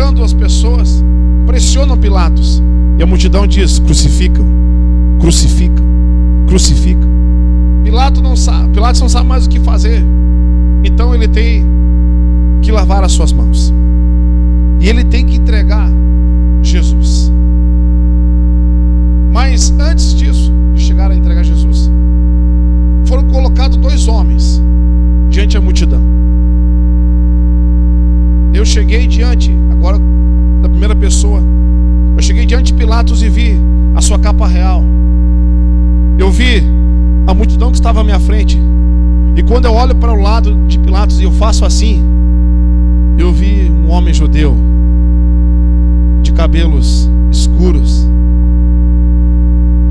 buscando as pessoas, pressionam Pilatos. E a multidão diz: crucificam, crucificam, crucificam. Pilatos não sabe mais o que fazer. Então ele tem que lavar as suas mãos. E ele tem que entregar Jesus. Mas antes disso, de chegar a entregar Jesus, foram colocados 2 homens diante da multidão. Eu cheguei diante, agora da primeira pessoa, eu cheguei diante de Pilatos e vi a sua capa real. Eu vi a multidão que estava à minha frente. E quando eu olho para o lado de Pilatos e eu faço assim, eu vi um homem judeu, de cabelos escuros,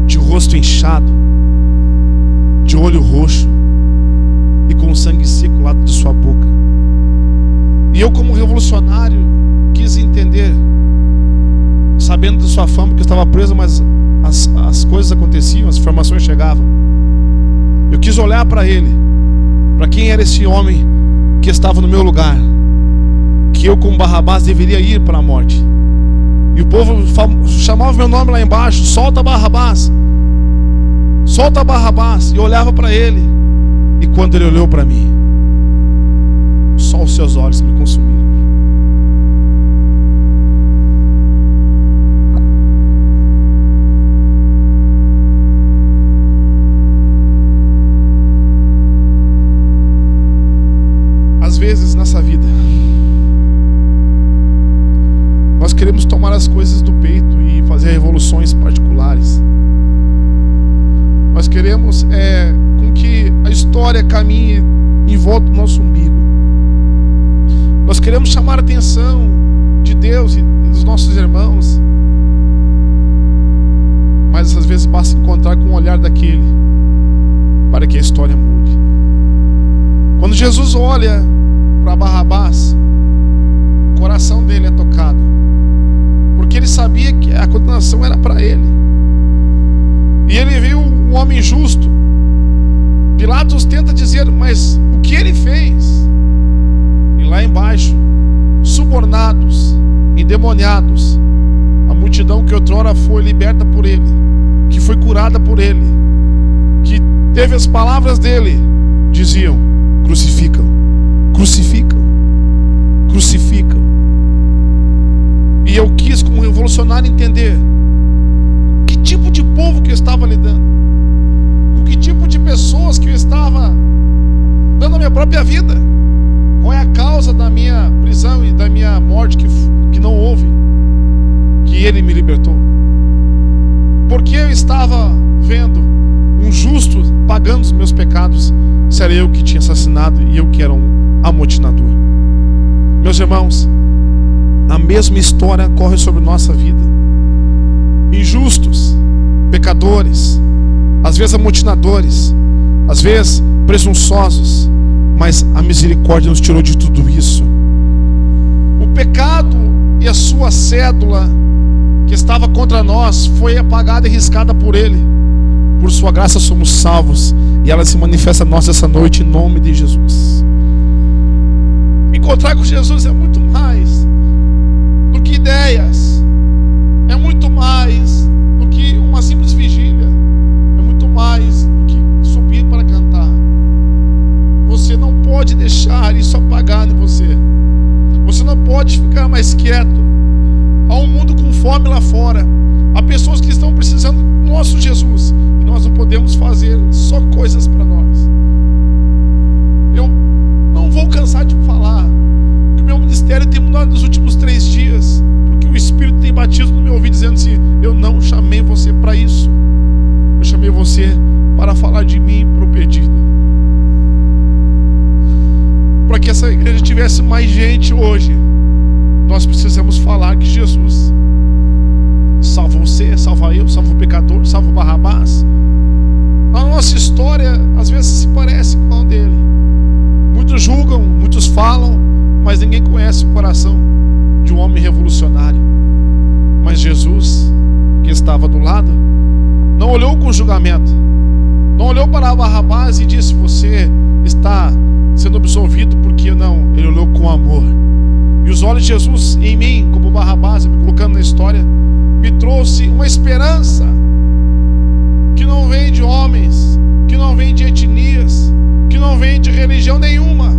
de rosto inchado, de olho roxo e com sangue seco ao lado de sua boca. E eu, como revolucionário, quis entender, sabendo da sua fama, que eu estava preso, mas as coisas aconteciam, as informações chegavam. Eu quis olhar para ele, para quem era esse homem que estava no meu lugar, que eu, como Barrabás, deveria ir para a morte. E o povo chamava meu nome lá embaixo: solta Barrabás, solta Barrabás. E eu olhava para ele, e quando ele olhou para mim, só os seus olhos me consumiram. Às vezes nessa vida, nós queremos tomar as coisas do peito e fazer revoluções particulares. Nós queremos com que a história caminhe em volta do nosso umbigo. Nós queremos chamar a atenção de Deus e dos nossos irmãos. Mas às vezes basta encontrar com o olhar daquele para que a história mude. Quando Jesus olha para Barrabás, o coração dele é tocado, porque ele sabia que a condenação era para ele. E ele viu um homem justo. Pilatos tenta dizer: mas o que ele fez? E lá embaixo, subornados, endemoniados, a multidão que outrora foi liberta por ele, que foi curada por ele, que teve as palavras dele, diziam: crucificam, crucificam, crucificam. E eu quis, como revolucionário, entender que tipo de povo que eu estava lidando, com que tipo de pessoas que eu estava dando a minha própria vida. Qual é a causa da minha prisão e da minha morte que não houve, que ele me libertou? Porque eu estava vendo um justo pagando os meus pecados, se era eu que tinha assassinado e eu que era um amotinador. Meus irmãos, a mesma história corre sobre nossa vida. Injustos, pecadores, às vezes amotinadores, às vezes presunçosos, mas a misericórdia nos tirou de tudo isso. O pecado e a sua cédula que estava contra nós foi apagada e riscada por ele. Por sua graça somos salvos, e ela se manifesta a nós essa noite em nome de Jesus. Encontrar com Jesus é muito mais do que ideias, é muito mais do que uma simples vigília, é muito mais do que subir para cantar. Você não pode deixar isso apagar em você. Você não pode ficar mais quieto. Há um mundo com fome lá fora. Há pessoas que estão precisando do nosso Jesus, e nós não podemos fazer só coisas para nós. Eu não vou cansar de falar que o meu ministério tem mudado nos últimos 3 dias, porque o Espírito tem batido no meu ouvido dizendo assim: eu não chamei você para isso, eu chamei você para falar de mim para o pedido. Para que essa igreja tivesse mais gente hoje, nós precisamos falar que Jesus salva você, salva eu, salva o pecador, salva o Barrabás. A nossa história às vezes se parece com a dele. Muitos julgam, muitos falam, mas ninguém conhece o coração de um homem revolucionário. Mas Jesus, que estava do lado, não olhou com julgamento, não olhou para Barrabás e disse: você está sendo absolvido, porque não. Ele olhou com amor. E os olhos de Jesus em mim, como Barrabás, me colocando na história, me trouxe uma esperança que não vem de homens, que não vem de etnias, que não vem de religião nenhuma,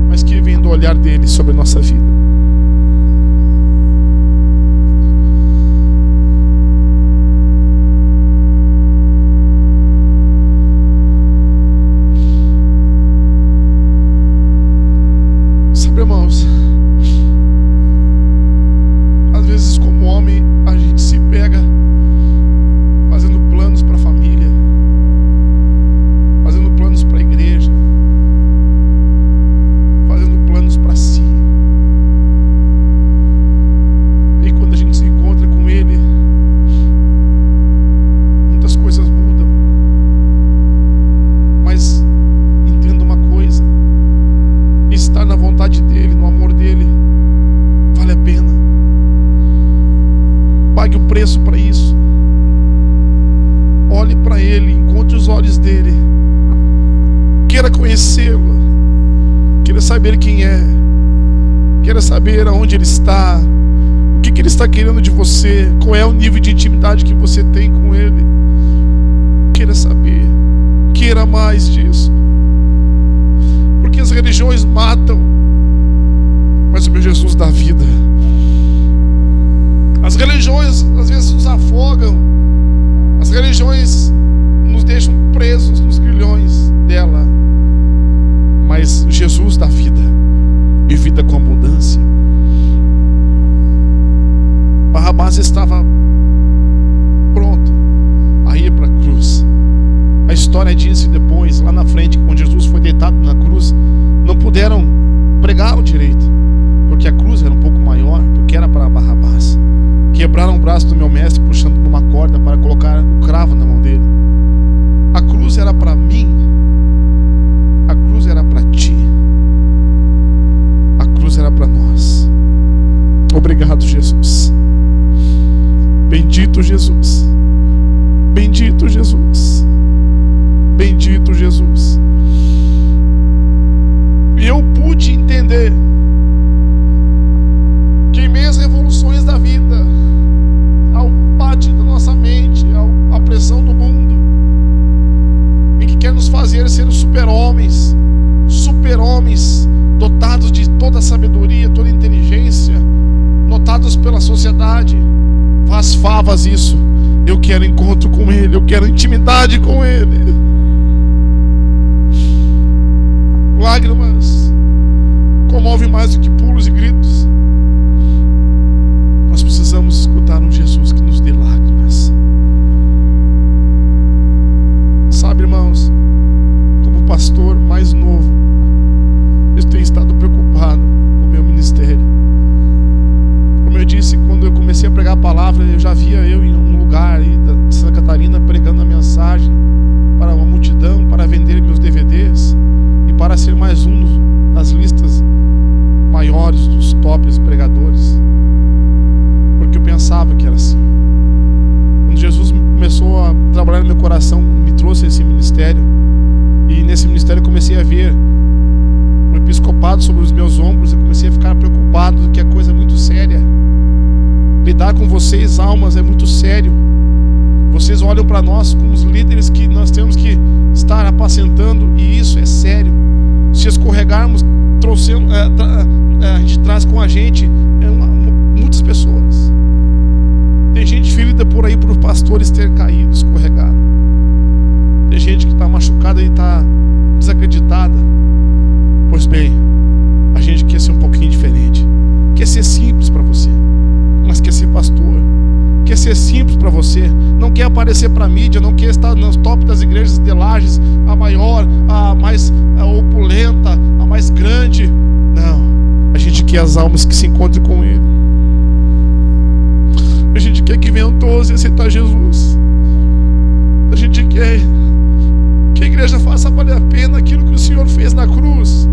mas que vem do olhar dele sobre a nossa vida. Sabe, irmãos, às vezes como homem a gente se pega fazendo planos para a família, fazendo planos para a igreja, fazendo planos para si. E quando a gente se encontra com Ele, muitas coisas mudam. Mas entenda uma coisa: estar na vontade dEle, no amor dEle, vale a pena. Pague o preço para isso. Olhe para Ele, encontre os olhos dEle, queira conhecê-lo, queira saber quem é, queira saber aonde Ele está, o que Ele está querendo de você, qual é o nível de intimidade que você tem com Ele. Queira saber, queira mais disso, porque as religiões matam, mas o meu Jesus dá vida. As religiões às vezes nos afogam, as religiões nos deixam presos nos grilhões dela, mas Jesus dá vida, e vida com abundância. Barrabás estava pronto a ir para a cruz. A história diz que depois, lá na frente, quando Jesus foi deitado na cruz, não puderam pregá-lo direito, porque a cruz era um pouco maior, porque era para Barrabás. Quebraram o braço do meu mestre puxando por uma corda para colocar o cravo na mão dele. A cruz era para mim, a cruz era para ti, a cruz era para nós. Obrigado, Jesus. Bendito Jesus, bendito Jesus, bendito Jesus. E eu pude entender que em meias revoluções da vida, ao bate da nossa mente, à pressão do mundo, em que quer nos fazer ser super-homens, dotados de toda a sabedoria, toda a inteligência, notados pela sociedade, faz favas isso. Eu quero encontro com Ele, eu quero intimidade com Ele. Lágrimas comove mais do que pulos e gritos. Nós precisamos escutar um Jesus que nos dê lágrimas. Sabe, irmãos, como pastor mais novo, eu tenho estado preocupado com o meu ministério. Como eu disse, quando eu comecei a pregar a palavra, eu já via eu em um lugar aí de Santa Catarina pregando a mensagem para uma multidão, para vender meus DVDs e para ser mais um nas listas maiores dos tops pregadores, porque eu pensava que era assim. Quando Jesus começou a trabalhar no meu coração, me trouxe esse ministério, e nesse ministério eu comecei a ver o episcopado sobre os meus ombros. Eu comecei a ficar preocupado, que é coisa muito séria. Lidar com vocês, almas, é muito sério. Vocês olham para nós como os líderes que nós temos que estar apacentando, e isso é sério. Se escorregarmos, a gente traz com a gente muitas pessoas. Tem gente ferida por aí por pastores ter caído, escorregado. Tem gente que está machucada e está desacreditada. Pois bem, a gente quer ser um pouquinho diferente. Quer ser simples para você, mas quer ser pastor. Quer ser simples para você, não quer aparecer para a mídia, não quer estar nos top das igrejas de Lages, a maior, a mais opulenta, a mais grande. Não, a gente quer as almas que se encontrem com Ele. A gente quer que venham todos e aceitar Jesus. A gente quer que a igreja faça valer a pena aquilo que o Senhor fez na cruz.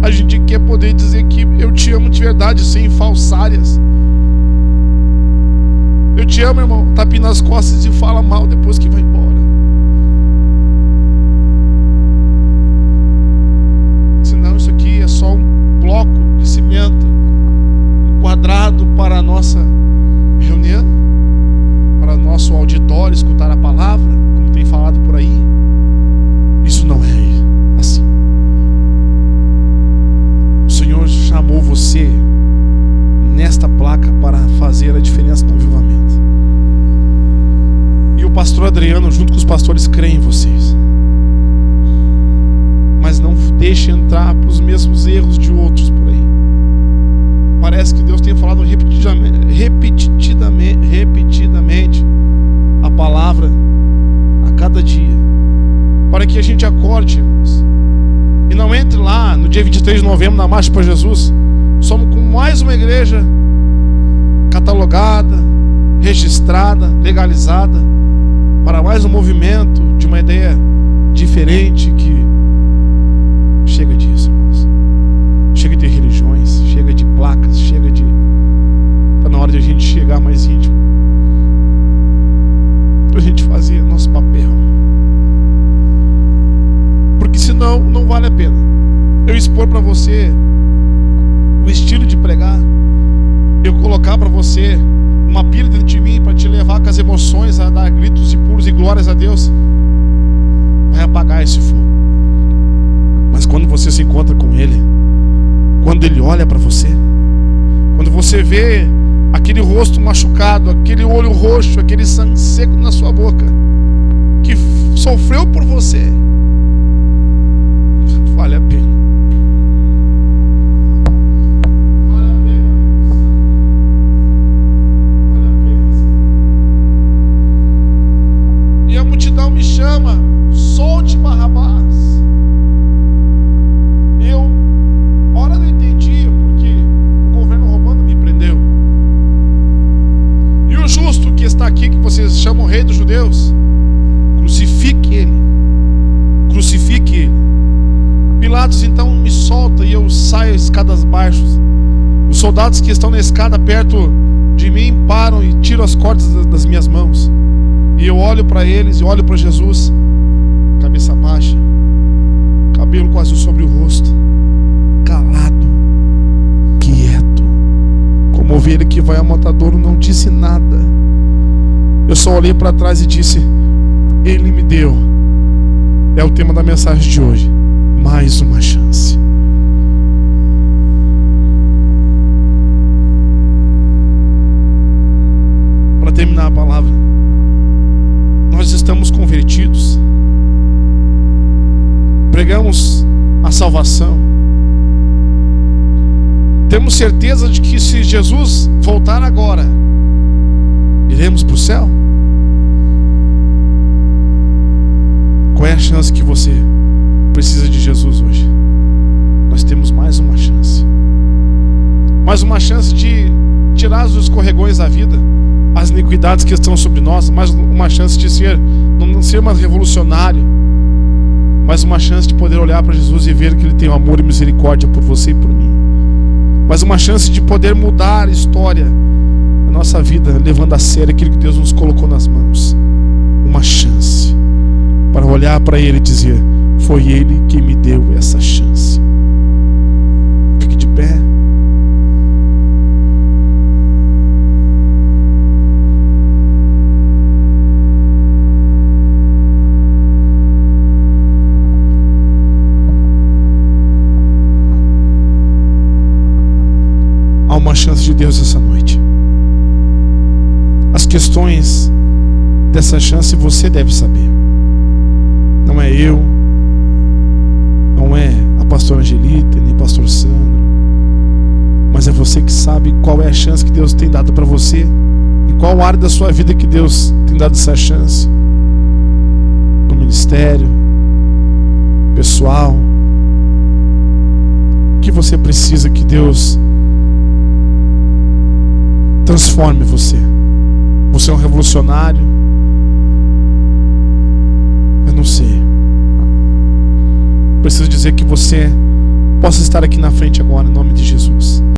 A gente quer poder dizer que eu te amo de verdade, sem falsárias. Eu te amo, irmão. Tapinha nas costas e fala mal depois que vai embora. Senão isso aqui é só um bloco de cimento placa para fazer a diferença no avivamento. E o pastor Adriano, junto com os pastores, creem em vocês. Mas não deixe entrar para os mesmos erros de outros por aí. Parece que Deus tem falado repetidamente a palavra a cada dia, para que a gente acorde, irmãos, e não entre lá no dia 23 de novembro na Marcha para Jesus. Somos com mais uma igreja catalogada, registrada, legalizada, para mais um movimento de uma ideia diferente. Que chega disso, irmãos. Chega de religiões, chega de placas, chega de... Está na hora de a gente chegar mais íntimo, para a gente fazer nosso papel. Porque senão não vale a pena eu expor para você o estilo de pregar, eu colocar para você uma pilha dentro de mim para te levar com as emoções a dar gritos e pulos e glórias a Deus. Vai apagar esse fogo. Mas quando você se encontra com Ele, quando Ele olha para você, quando você vê aquele rosto machucado, aquele olho roxo, aquele sangue seco na sua boca, que sofreu por você, vale a pena. Vale a pena. Vale a pena. E a multidão me chama: solte Barrabás. Eu, ora, não entendia porque o governo romano me prendeu. E o justo que está aqui, que vocês chamam rei dos judeus, crucifique ele. Crucifique ele. Pilatos então me solta e eu saio escadas baixas. Os soldados que estão na escada perto de mim param e tiram as cordas das minhas mãos. E eu olho para eles e olho para Jesus, cabeça baixa, cabelo quase sobre o rosto, calado, quieto, como ovelha que vai ao matadouro. Não disse nada. Eu só olhei para trás e disse: Ele me deu. É o tema da mensagem de hoje: mais uma chance. Para terminar a palavra, nós estamos convertidos, pregamos a salvação, temos certeza de que se Jesus voltar agora, iremos para o céu? Qual é a chance que você precisa de Jesus hoje? Nós temos mais uma chance. Mais uma chance de tirar os escorregões da vida, as iniquidades que estão sobre nós. Mais uma chance de não ser mais revolucionário. Mais uma chance de poder olhar para Jesus e ver que Ele tem amor e misericórdia por você e por mim. Mais uma chance de poder mudar a história da nossa vida, levando a sério aquilo que Deus nos colocou nas mãos. Uma chance para olhar para Ele e dizer: foi Ele que me deu essa chance. Fique de pé. Há uma chance de Deus essa noite. As questões dessa chance você deve saber. Não é eu, não é a pastora Angelita, nem o pastor Sandro, mas é você que sabe qual é a chance que Deus tem dado para você, e qual área da sua vida que Deus tem dado essa chance. No ministério, pessoal, o que você precisa que Deus transforme você? Você é um revolucionário? Eu não sei. Preciso dizer que você possa estar aqui na frente agora, em nome de Jesus.